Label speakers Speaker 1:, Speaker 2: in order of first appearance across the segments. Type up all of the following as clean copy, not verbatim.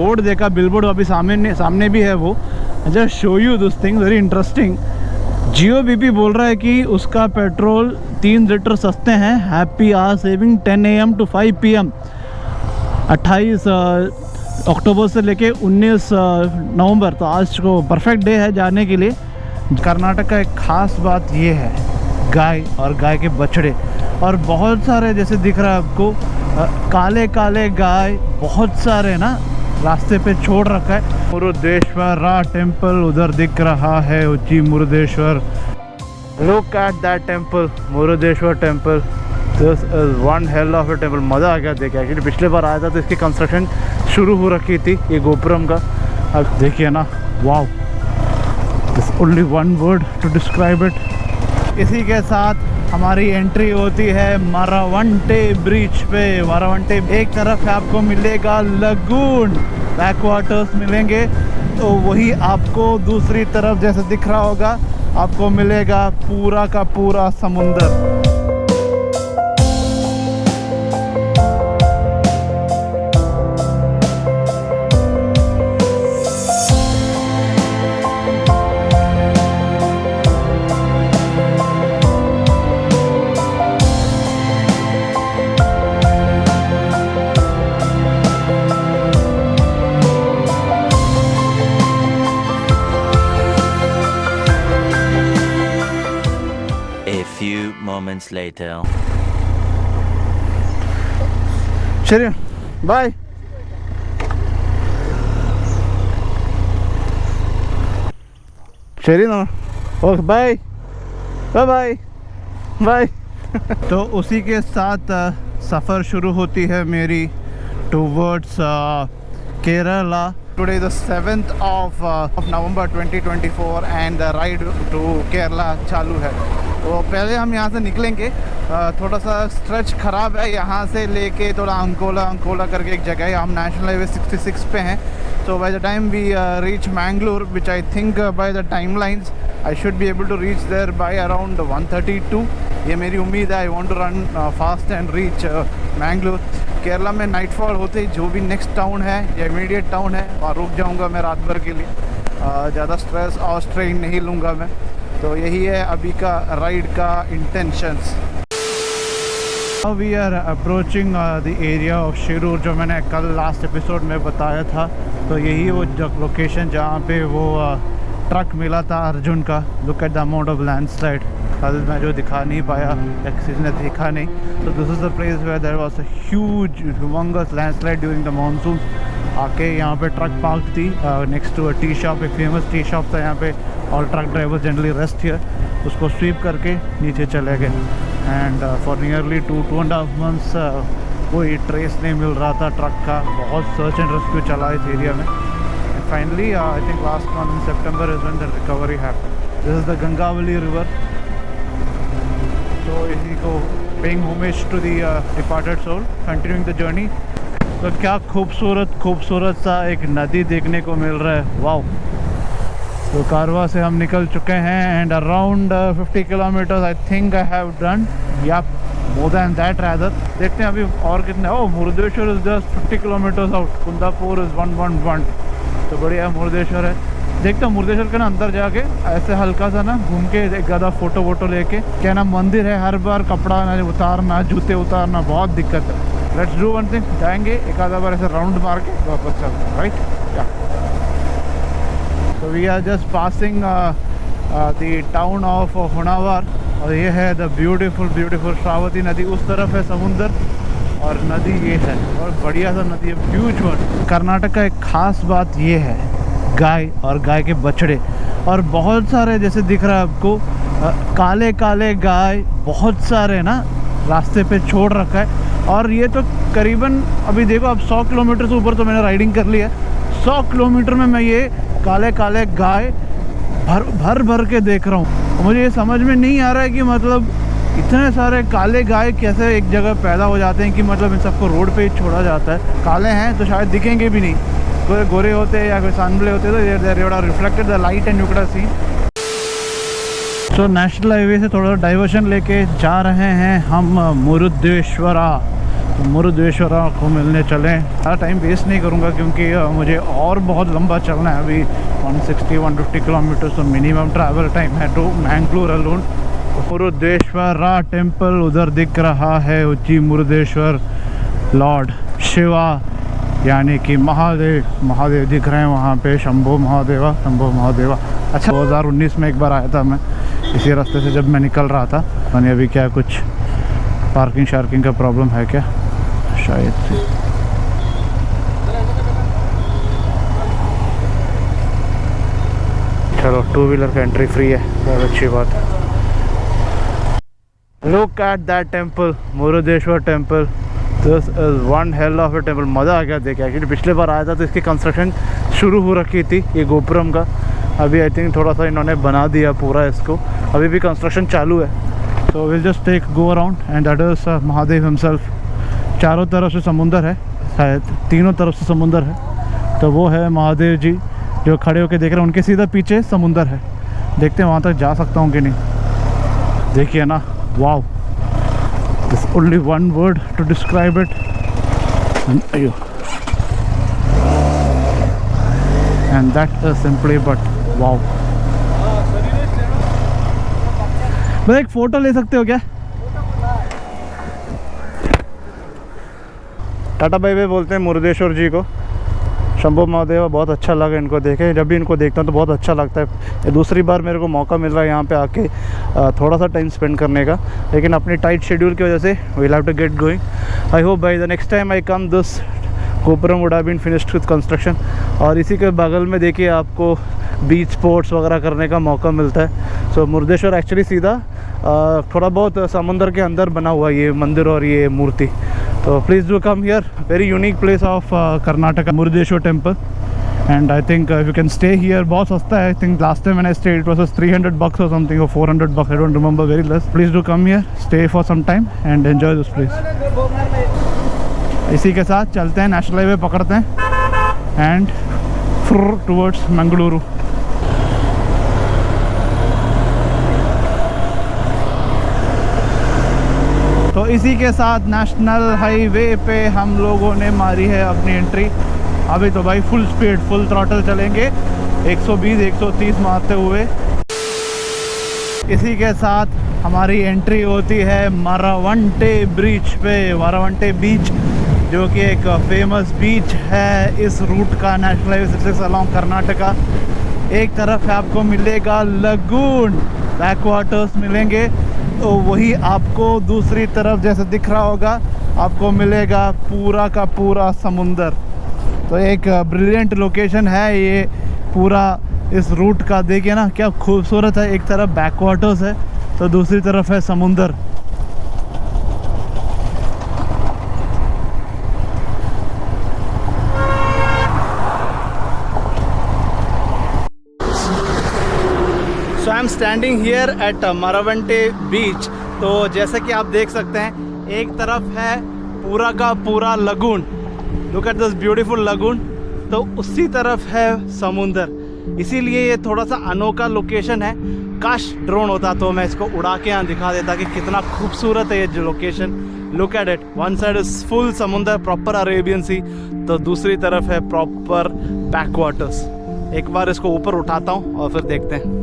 Speaker 1: Board देखा, billboard अभी सामने भी है वो। Just show you this thing, very interesting. GOBP बोल रहा है कि उसका पेट्रोल 3 लीटर सस्ते हैं। Happy hour saving 10 AM to 5 PM। 28 अक्टूबर से लेके 19 नवंबर, तो आज को परफेक्ट डे है जाने के लिए। कर्नाटक का एक ख़ास बात ये है, गाय और गाय के बछड़े, और बहुत सारे जैसे दिख रहा है आपको काले काले गाय बहुत सारे ना रास्ते पे छोड़ रखा है। मुरुदेश्वर टेम्पल उधर दिख रहा है, उज्जी Murudeshwar. Look at that temple, Murudeshwar temple. This is one hell of a temple. मज़ा आ गया देख के। एक्चुअली पिछले बार आया था तो इसकी कंस्ट्रक्शन शुरू हो रखी थी, ये गोपुरम का। अब देखिए ना, wow, this only one word to describe it. इसी के साथ हमारी एंट्री होती है मरावंटे ब्रिज पे। मरावंटे एक तरफ आपको मिलेगा लगून, बैक वाटर्स मिलेंगे, तो वही आपको दूसरी तरफ जैसे दिख रहा होगा आपको मिलेगा पूरा का पूरा समुंदर।
Speaker 2: Moments later.
Speaker 1: चलिए बाय। चलिए ना, okay bye bye bye bye. तो उसी के साथ सफ़र शुरू होती है मेरी towards Kerala. Today the 7th of November 2024 and the ride to Kerala चालू है। तो पहले हम यहाँ से निकलेंगे, थोड़ा सा स्ट्रेच ख़राब है यहाँ से लेके थोड़ा अंकोला करके एक जगह है। हम नेशनल हाईवे 66 पे हैं। तो by the time we reach Mangalore, which I think by the time lines I should be able to reach there by around 1:32। ये मेरी उम्मीद है। I want to run fast and reach Mangalore. Kerala में नाइटफॉल होते ही जो भी नेक्स्ट टाउन है या इमीडिएट टाउन है वहाँ रुक जाऊँगा मैं रात भर के लिए। ज़्यादा स्ट्रेस और स्ट्रेन नहीं लूँगा मैं। तो यही है अभी का राइड का intentions. Now we are approaching the area of Shirur, जो मैंने कल लास्ट एपिसोड में बताया था। तो यही वो लोकेशन जहाँ पे वो ट्रक मिला था अर्जुन का। Look at the amount of landslide. कल मैं जो दिखा नहीं पाया या किसी ने देखा नहीं, तो this is the place where there was a huge humongous landslide during the monsoon. आके यहाँ पे ट्रक पार्क थी next to a tea shop. एक फेमस टी शॉप था यहाँ पे, और truck driver generally rest here. उसको स्वीप करके नीचे चले गए। एंड फॉर नियरली 2.5 months कोई ट्रेस नहीं मिल रहा था ट्रक का। बहुत सर्च एंड रेस्क्यू चला इस एरिया में। And finally I think last month in September is when the recovery happened. This is the Gangavali river. तो इसी को paying homage to the departed soul, continuing the journey. तो क्या खूबसूरत सा एक नदी देखने को मिल रहा है, वाओ। तो कारवा से हम निकल चुके हैं and around 50 kilometres I think I have done, या मोर दैन दैट रैदर। देखते हैं अभी और कितने। Oh, Murudeshwar is just 50 kilometres out. Kundapur is 111। तो बढ़िया मुरुदेश्वर है। देखता हूँ मुरुदेश्वर के ना अंदर जाके ऐसे हल्का सा ना घूम के एक ज़्यादा फ़ोटो वोटो लेके। क्या ना मंदिर है, हर बार कपड़ा ना उतारना, जूते उतारना बहुत दिक्कत है। लेट्स डू वन थिंग, जाएंगे एक आधा बार ऐसे राउंड मार के वापस चलते हैं, राइट। या तो we are just passing the town of Honavar, और ये है द ब्यूटीफुल श्रावती नदी। उस तरफ है समुंदर और नदी ये है, और बढ़िया सा नदी है, ह्यूज वन। कर्नाटक का एक ख़ास बात ये है, गाय और गाय के बछड़े, और बहुत सारे जैसे दिख रहा है आपको काले काले गाय बहुत सारे ना रास्ते पे छोड़ रखा है। और ये तो करीबन अभी देखो आप 100 किलोमीटर से ऊपर तो मैंने राइडिंग कर ली है। 100 किलोमीटर में मैं ये काले काले गाय भर के देख रहा हूँ। मुझे ये समझ में नहीं आ रहा है कि मतलब इतने सारे काले गाय कैसे एक जगह पैदा हो जाते हैं, कि मतलब इन सबको रोड पे ही छोड़ा जाता है। काले हैं तो शायद दिखेंगे भी नहीं, कोई गोरे होते हैं या कोई सांबले होते तो they would have reflected the light and you could have seen. So national highway से थोड़ा डाइवर्शन लेके जा रहे हैं हम मुरुदेश्वरा। मुरुदेश्वर को मिलने चलें। ज़्यादा टाइम वेस्ट नहीं करूँगा क्योंकि मुझे और बहुत लंबा चलना है अभी 160-150 किलोमीटर, तो मिनिमम ट्रैवल टाइम है to Mangalore alone. Murudeshwar temple उधर दिख रहा है, उज्जी मुरुदेश्वर लॉर्ड शिवा यानी कि महादेव दिख रहे हैं वहाँ पे, शंभो महादेवा। अच्छा 2019 में एक बार आया था मैं इसी रास्ते से जब मैं निकल रहा था। मैंने अभी क्या कुछ पार्किंग का प्रॉब्लम है क्या शायद से। चलो 2 व्हीलर का एंट्री फ्री है, बहुत अच्छी बात है। Look at that temple, Murudeshwar temple. This is one hell of A temple. मज़ा आ गया देखे। एक्चुअली पिछले बार आया था तो इसकी कंस्ट्रक्शन शुरू हो रखी थी, ये गोपुरम का। अभी आई थिंक थोड़ा सा इन्होंने बना दिया पूरा इसको, अभी भी कंस्ट्रक्शन चालू है। So will just take go around and that is Mahadev himself. चारों तरफ से समुंदर है, शायद तीनों तरफ से समुंदर है। तो वो है महादेव जी जो खड़े होकर देख रहे हैं, उनके सीधा पीछे समुंदर है। देखते हैं वहाँ तक जा सकता हूँ कि नहीं। देखिए ना, wow, there's only one word to describe it, and that is simply but wow। मैं एक फोटो ले सकते हो क्या? टाटा बाय बाय बोलते हैं मुरुदेश्वर जी को। शंभो महादेव बहुत अच्छा लगा इनको देखे। जब भी इनको देखता हूँ तो बहुत अच्छा लगता है। ये दूसरी बार मेरे को मौका मिल रहा है यहाँ पे आके थोड़ा सा टाइम स्पेंड करने का, लेकिन अपनी टाइट शेड्यूल की वजह से we'll have to get going. I hope by the next time I come this gopuram would have been finished with construction. और इसी के बगल में देखिए आपको बीच स्पोर्ट्स वगैरह करने का मौका मिलता है। सो मुरुदेश्वर एक्चुअली सीधा थोड़ा बहुत समुंदर के अंदर बना हुआ ये मंदिर और ये मूर्ति। तो please do come here, very unique place of Karnataka, Murudeshwar temple. And I think you can stay here, बहुत सस्ता है। आई थिंक लास्ट टाइम मैंने स्टे इट वाज $300 और समथिंग, और $400, I don't remember, very less. Please do come here, stay for some time and enjoy this place. इसी के साथ चलते हैं, नेशनल हाईवे पकड़ते हैं एंड टुवर्ड्स मंगलुरु। तो इसी के साथ नेशनल हाईवे पे हम लोगों ने मारी है अपनी एंट्री। अभी तो भाई फुल स्पीड, फुल थ्रॉटल चलेंगे, 120-130 मारते हुए। इसी के साथ हमारी एंट्री होती है मरवंटे ब्रिज पे। मरवंटे बीच जो कि एक फेमस बीच है इस रूट का, नेशनल हाईवे 66 अलॉन्ग कर्नाटका। एक तरफ है आपको मिलेगा लगून, बैक वाटर्स मिलेंगे, तो वही आपको दूसरी तरफ जैसे दिख रहा होगा आपको मिलेगा पूरा का पूरा समुंदर। तो एक ब्रिलियंट लोकेशन है ये पूरा इस रूट का। देखिए ना क्या खूबसूरत है, एक तरफ बैक वाटर्स है तो दूसरी तरफ है समुंदर। So I am standing here at Maravanthe beach. तो जैसे कि आप देख सकते हैं एक तरफ है पूरा का पूरा lagoon, look at this beautiful lagoon, तो उसी तरफ है समुंदर। इसीलिए ये थोड़ा सा अनोखा लोकेशन है। काश ड्रोन होता तो मैं इसको उड़ा के यहाँ दिखा देता कि कितना खूबसूरत है ये जो location. Look at it, one side is full समुंदर, प्रॉपर अरेबियन सी, तो दूसरी तरफ है प्रॉपर बैक वाटर्स। एक बार इसको ऊपर उठाता हूँ और फिर देखते हैं।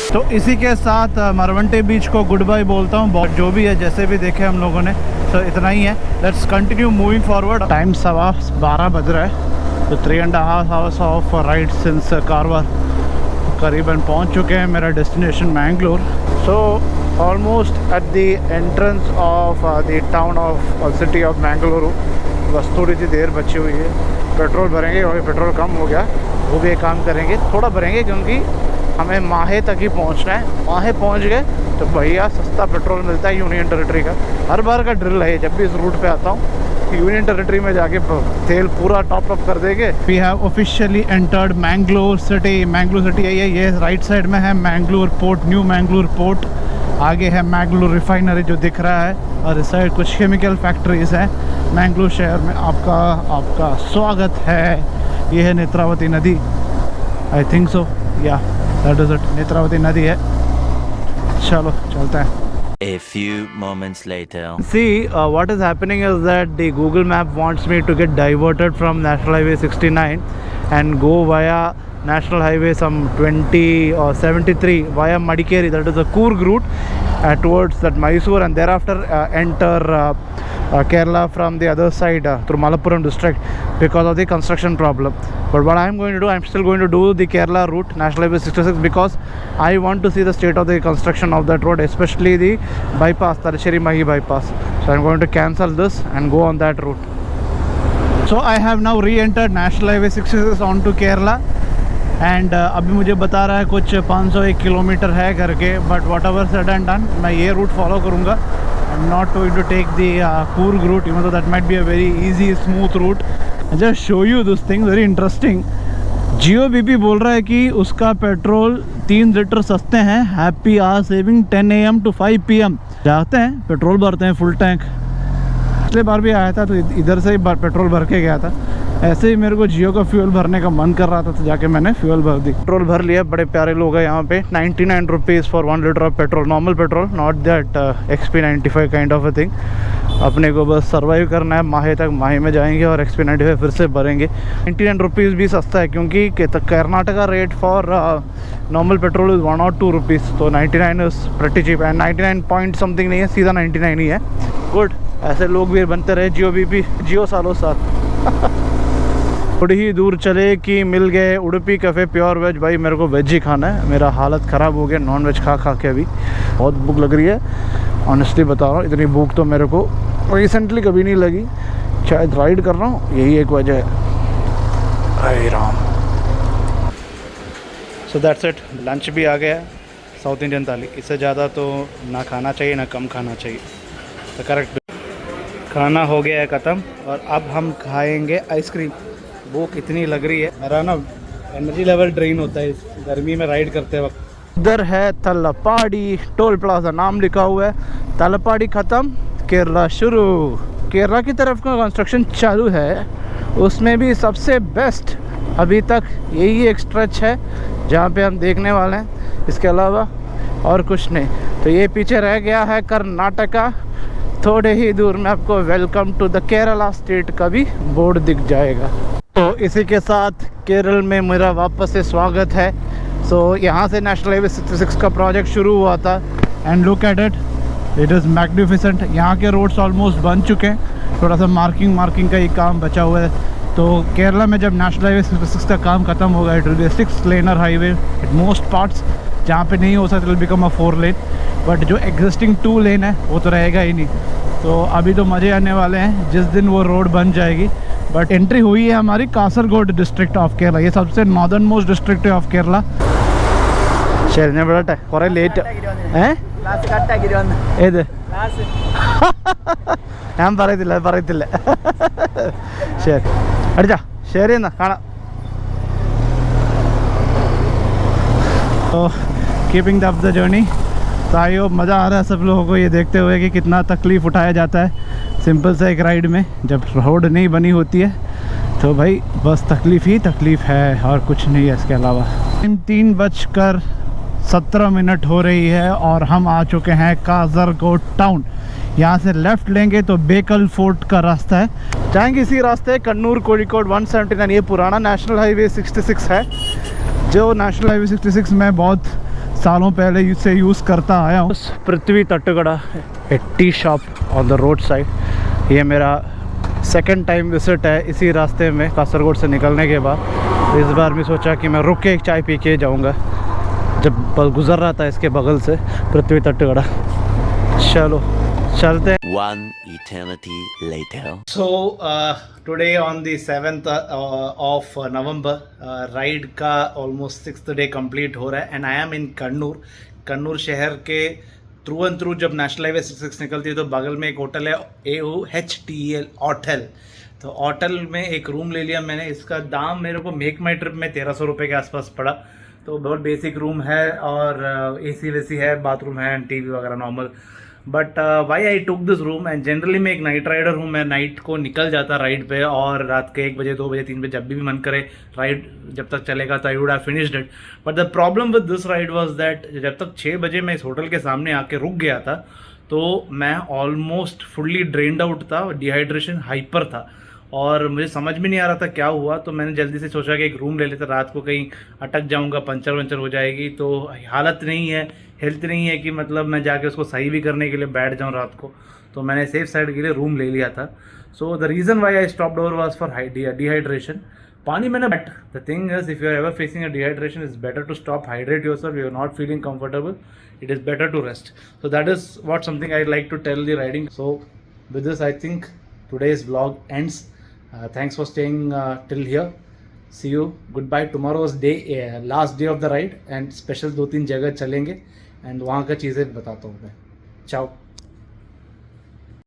Speaker 1: तो इसी के साथ मरवंटे बीच को गुड बाय बोलता हूँ। बहुत जो भी है जैसे भी देखे हम लोगों ने, तो इतना ही है। Let's continue moving forward. Time 12:15 बज रहा है, तो 3.5 hours of ride since Karwar करीबन पहुँच चुके हैं मेरा destination Mangalore. So almost at the entrance of the town of city of Mangalore. बस थोड़ी सी देर बची हुई है, पेट्रोल भरेंगे और पेट्रोल कम हो गया, वो भी एक काम करेंगे, थोड़ा भरेंगे क्योंकि हमें माहे तक ही पहुंचना है। माहे पहुंच गए तो भैया सस्ता पेट्रोल मिलता है यूनियन टेरिटरी का। हर बार का ड्रिल है जब भी इस रूट पे आता हूँ कि यूनियन टेरिटरी में जाके तेल पूरा टॉप अप कर देंगे। We have officially entered Mangalore city. Mangalore city यही है, ये राइट साइड में है Mangalore port, new Mangalore port. आगे है मैंगलोर रिफाइनरी जो दिख रहा है, और इस साइड कुछ केमिकल फैक्ट्रीज हैं। मैंगलोर शहर में आपका स्वागत है। ये है नेत्रावती नदी, आई थिंक सो, या दैट इज इट, नेत्रावती नदी है। चलो चलते हैं।
Speaker 2: A few moments later.
Speaker 1: See, what is happening is that the Google Map wants me to get diverted from National Highway 69 and go via National Highway some 20 or 73 via Madikeri, that is the Coorg route, towards that Mysore, and thereafter enter Kerala from the other side through Malappuram district because of the construction problem. But what I am going to do, I am still going to do the Kerala route, National Highway 66, because I want to see the state of the construction of that road, especially the bypass, Talacheri Mahi bypass. So I am going to cancel this and go on that route. So I have now re-entered National Highway 66 onto Kerala, and अभी मुझे बता रहा है कुछ 501 kilometre है करके, but whatever said and done, मैं ये रूट फॉलो करूँगा। I am not going to take the Coorg route, even though that might be a very easy smooth route. Just show you this thing, very interesting. Jio BP बोल रहा है कि उसका petrol 3 litre सस्ते हैं, happy hour saving 10 AM to 5 PM। जाते हैं petrol भरते हैं फुल टैंक। पिछले बार भी आया था तो इधर से ही पेट्रोल भर के गया था। ऐसे ही मेरे को जियो का फ्यूल भरने का मन कर रहा था, तो जाके मैंने फ्यूल भर दी, पेट्रोल भर लिया। बड़े प्यारे लोग हैं यहाँ पे। 99 rupees for 1 litre of petrol, normal petrol, not that XP 95 kind of a thing. अपने को बस सर्वाइव करना है माहे तक, माहे में जाएंगे और XP 95 फिर से भरेंगे। 99 रुपीज़ भी सस्ता है, क्योंकि Karnataka rate for normal petrol is 1 or 2 rupees, तो 99 is pretty cheap. And 99 point something नहीं है, सीधा 99 ही है। गुड, ऐसे लोग भी बनते रहे। जियो बीपी, जियो सालों साथ। थोड़ी ही दूर चले कि मिल गए उडुपी कैफ़े प्योर वेज। भाई मेरे को वेज ही खाना है, मेरा हालत ख़राब हो गया नॉन वेज खा के। अभी बहुत भूख लग रही है, ऑनेस्टली बता रहा हूँ। इतनी भूख तो मेरे को रिसेंटली कभी नहीं लगी, शायद राइड कर रहा हूँ, यही एक वजह है। हाय Ram. So that's it, lunch भी आ गया, साउथ इंडियन थाली। इससे ज़्यादा तो ना खाना चाहिए ना कम खाना चाहिए, तो करेक्ट। खाना हो गया है ख़त्म, और अब हम खाएंगे आइसक्रीम। भूख इतनी लग रही है, मेरा ना एनर्जी लेवल ड्रेन होता है इस गर्मी में राइड करते वक्त। इधर है तलपाड़ी टोल प्लाजा, नाम लिखा हुआ है। तलपाड़ी ख़त्म, केरला शुरू। केरला की तरफ का कंस्ट्रक्शन चालू है, उसमें भी सबसे बेस्ट अभी तक यही एक स्ट्रेच है जहाँ पे हम देखने वाले हैं, इसके अलावा और कुछ नहीं। तो ये पीछे रह गया है कर्नाटका। थोड़े ही दूर में आपको welcome to the Kerala state का भी बोर्ड दिख जाएगा। तो इसी के साथ केरल में मेरा वापस से स्वागत है। सो यहाँ से नेशनल हाईवे 66 का प्रोजेक्ट शुरू हुआ था, and look at it, it is magnificent. यहाँ के रोड्स ऑलमोस्ट बन चुके हैं, थोड़ा सा मार्किंग का ही काम बचा हुआ है। तो केरला में जब नेशनल हाईवे 66 का काम ख़त्म होगा, it will be 6 learner highway at most parts. जहाँ पे नहीं हो सकता it will become a 4 lane, but जो एग्जिस्टिंग 2 लेन है वो तो रहेगा ही नहीं। तो अभी तो मज़े आने वाले हैं जिस दिन वो रोड बन जाएगी। बट एंट्री हुई है हमारी कासरगोड डिस्ट्रिक्ट ऑफ केरला, ये सबसे northern most district of Kerala. ശരി വിടട്ടെ, കുറേ ലേറ്റ് ഏത് ഞാൻ പറയത്തില്ല ശരി അടിച്ചാ, ശരി എന്നാ കാണാം। तो कीपिंग अप द जर्नी। तो आई होप मज़ा आ रहा है सब लोगों को ये देखते हुए कि कितना तकलीफ़ उठाया जाता है सिंपल से एक राइड में। जब रोड नहीं बनी होती है तो भाई बस तकलीफ़ ही तकलीफ़ है और कुछ नहीं है इसके अलावा। 3:17 हो रही है और हम आ चुके हैं कासरगोड टाउन। यहाँ से लेफ़्ट लेंगे तो बेकल फोर्ट का रास्ता है, जाएंगे इसी रास्ते कन्नूर कोझिकोड 179। ये पुराना नेशनल हाईवे 66 है, जो नेशनल हाईवे 66 में बहुत सालों पहले से यूज़ करता आया हूँ। पृथ्वी तट्टगड़ा, a tea shop on the road side. ये मेरा सेकंड टाइम विजिट है इसी रास्ते में कासरगोड से निकलने के बाद। तो इस बार मैं सोचा कि मैं रुक के एक चाय पी के जाऊँगा, जब गुज़र रहा था इसके बगल से पृथ्वी तट्टगड़ा। चलो चलते हैं।
Speaker 2: 1 eternity later.
Speaker 1: So today on the 7th of November, ride का ऑलमोस्ट 6th डे कंप्लीट हो रहा है, एंड आई एम इन कन्नूर शहर के थ्रू एंड थ्रू। जब नेशनल हाईवे 66 निकलती है तो बगल में एक होटल है AOHTEL होटल। तो होटल में एक रूम ले लिया मैंने। इसका दाम मेरे को मेक माई ट्रिप में 1300 रुपये के आसपास पड़ा। तो बहुत बेसिक रूम है और एसी वेसी है, बाथरूम है, टीवी वगैरह normal. But why I took this room and generally मैं एक नाइट राइडर हूँ. मैं नाइट को निकल जाता राइड पे और रात के 1 बजे 2 बजे 3 बजे जब भी मन करे राइड जब तक चलेगा तो I would have finished it. But the problem with this ride was that जब तक 6 बजे मैं इस होटल के सामने आके रुक गया था तो मैं ऑलमोस्ट फुल्ली ड्रेन्ड आउट था, डिहाइड्रेशन हाइपर था और मुझे समझ में नहीं आ रहा था क्या हुआ. तो मैंने जल्दी से सोचा कि एक रूम ले लेते, रात को कहीं अटक जाऊंगा, पंचर वंचर हो जाएगी. तो हालत नहीं है, हेल्थ नहीं है कि मतलब मैं जाके उसको सही भी करने के लिए बैठ जाऊं रात को. तो मैंने सेफ साइड के लिए रूम ले लिया था. So the reason why I stopped over was for dehydration. पानी मैंने but the thing is if you are ever facing a dehydration is better to stop, hydrate yourself. You are not feeling comfortable, it is better to rest. So that is what something I like to tell the riding. So with this I think today's vlog ends. Thanks for staying till here. See you. Goodbye. Tomorrow's day, last day of the ride and special 2-3 जगह चलेंगे and वहाँ का चीज़ें बताता हूँ मैं. Ciao.